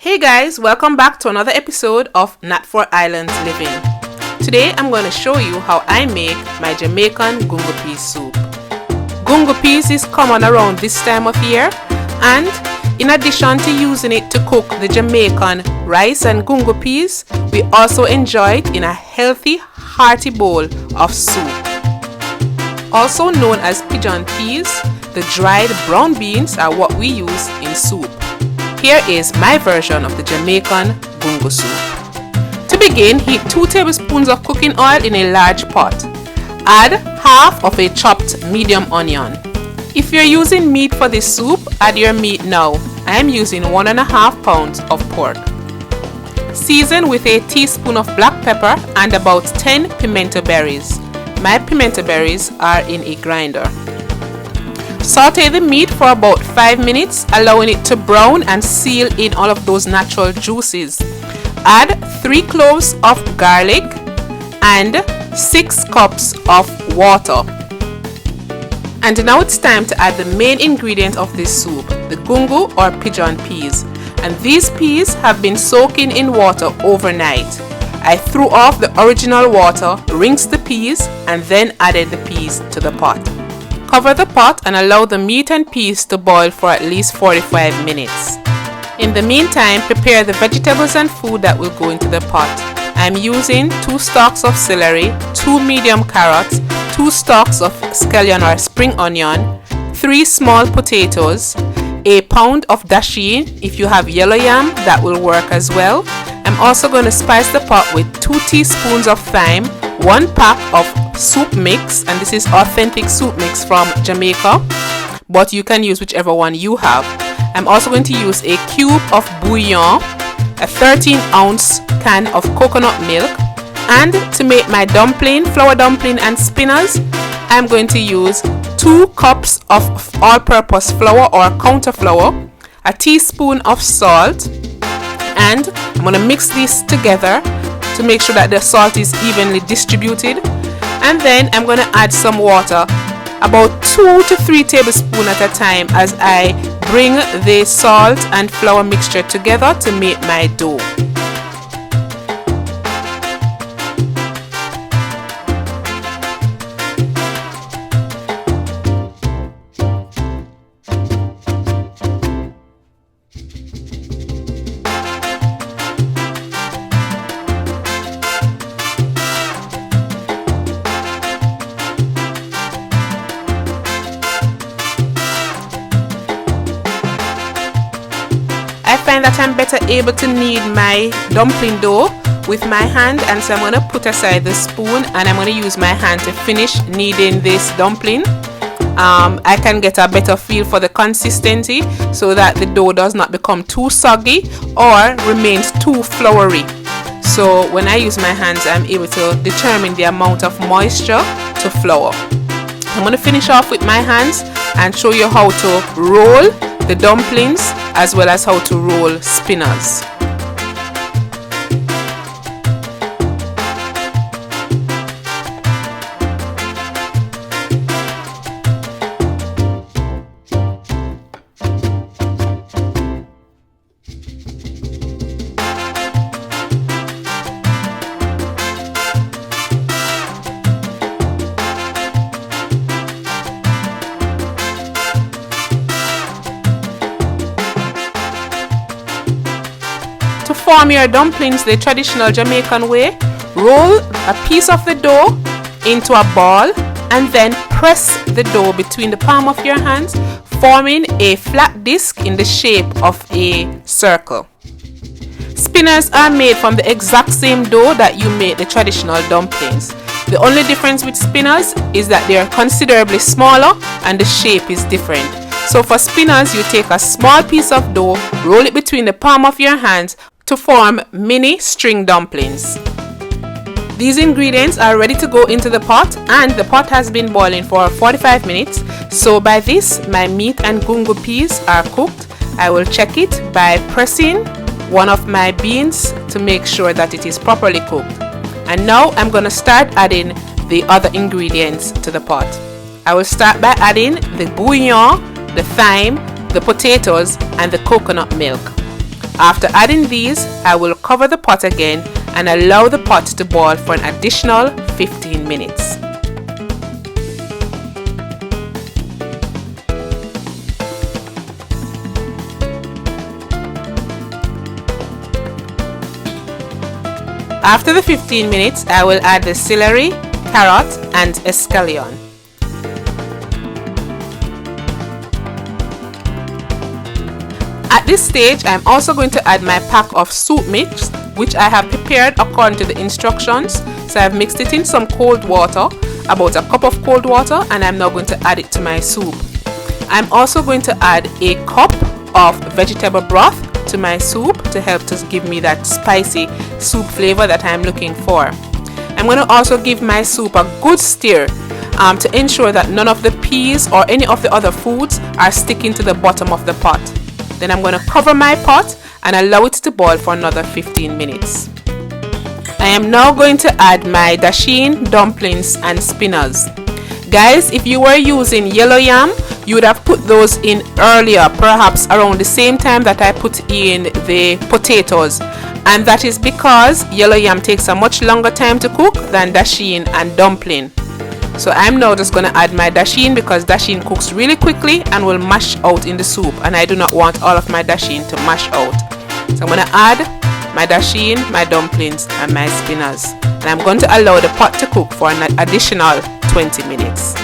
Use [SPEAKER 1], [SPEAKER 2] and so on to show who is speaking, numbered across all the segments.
[SPEAKER 1] Hey guys, welcome back to another episode of Not for Islands Living. Today I'm going to show you how I make my Jamaican Gungo Peas soup. Gungo peas is common around this time of year, and in addition to using it to cook the Jamaican rice and gungo peas, we also enjoy it in a healthy, hearty bowl of soup. Also known as pigeon peas, the dried brown beans are what we use in soup. Here is my version of the Jamaican Gungo soup. To begin, heat 2 tablespoons of cooking oil in a large pot. Add half of a chopped medium onion. If you're using meat for this soup, add your meat now. I am using 1.5 pounds of pork. Season with a teaspoon of black pepper and about 10 pimento berries. My pimento berries are in a grinder. Saute the meat for about 5 minutes, allowing it to brown and seal in all of those natural juices. Add 3 cloves of garlic and 6 cups of water. And now it's time to add the main ingredient of this soup, the gungo or pigeon peas. And these peas have been soaking in water overnight. I threw off the original water, rinsed the peas, and then added the peas to the pot. Cover the pot and allow the meat and peas to boil for at least 45 minutes. In the meantime, prepare the vegetables and food that will go into the pot. I'm using 2 stalks of celery, 2 medium carrots, 2 stalks of scallion or spring onion, 3 small potatoes, a pound of dasheen. If you have yellow yam, that will work as well. I'm also going to spice the pot with 2 teaspoons of thyme, 1 pack of soup mix, and this is authentic soup mix from Jamaica, but you can use whichever one you have. I'm also going to use a cube of bouillon, a 13-ounce can of coconut milk, and to make my dumpling, flour dumpling and spinners, I'm going to use 2 cups of all-purpose flour or counter flour, a teaspoon of salt, and I'm going to mix this together to make sure that the salt is evenly distributed. And then I'm going to add some water, about 2 to 3 tablespoons at a time, as I bring the salt and flour mixture together to make my dough. I find that I'm better able to knead my dumpling dough with my hand, and so I'm going to put aside the spoon and I'm going to use my hand to finish kneading this dumpling. I can get a better feel for the consistency so that the dough does not become too soggy or remains too floury. So when I use my hands, I'm able to determine the amount of moisture to flour. I'm going to finish off with my hands and show you how to roll the dumplings as well as how to roll spinners. To form your dumplings the traditional Jamaican way, roll a piece of the dough into a ball and then press the dough between the palm of your hands, forming a flat disc in the shape of a circle. Spinners are made from the exact same dough that you make the traditional dumplings. The only difference with spinners is that they are considerably smaller and the shape is different. So for spinners, you take a small piece of dough, roll it between the palm of your hands to form mini string dumplings. These ingredients are ready to go into the pot, and the pot has been boiling for 45 minutes. So by this, my meat and gungo peas are cooked. I will check it by pressing one of my beans to make sure that it is properly cooked. And now I'm going to start adding the other ingredients to the pot. I will start by adding the bouillon, the thyme, the potatoes, and the coconut milk. After adding these, I will cover the pot again and allow the pot to boil for an additional 15 minutes. After the 15 minutes, I will add the celery, carrot and escallion. At this stage, I'm also going to add my pack of soup mix, which I have prepared according to the instructions. So I've mixed it in some cold water, about a cup of cold water, and I'm now going to add it to my soup. I'm also going to add a cup of vegetable broth to my soup to help to give me that spicy soup flavor that I'm looking for. I'm going to also give my soup a good stir to ensure that none of the peas or any of the other foods are sticking to the bottom of the pot. Then I'm going to cover my pot and allow it to boil for another 15 minutes. I am now going to add my dasheen, dumplings and spinners. Guys, if you were using yellow yam, you would have put those in earlier, perhaps around the same time that I put in the potatoes. And that is because yellow yam takes a much longer time to cook than dasheen and dumpling. So I'm now just going to add my dasheen because dasheen cooks really quickly and will mash out in the soup, and I do not want all of my dasheen to mash out. So I'm going to add my dasheen, my dumplings and my spinners, and I'm going to allow the pot to cook for an additional 20 minutes.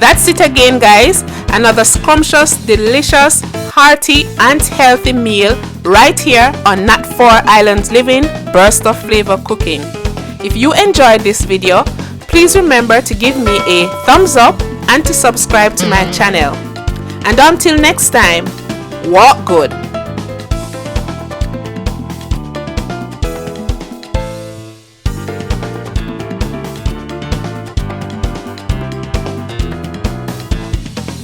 [SPEAKER 1] That's it again, guys. Another scrumptious, delicious, hearty and healthy meal right here on Nat 4 Islands Living Burst of Flavor Cooking. If you enjoyed this video, please remember to give me a thumbs up and to subscribe to my channel. And until next time, walk good.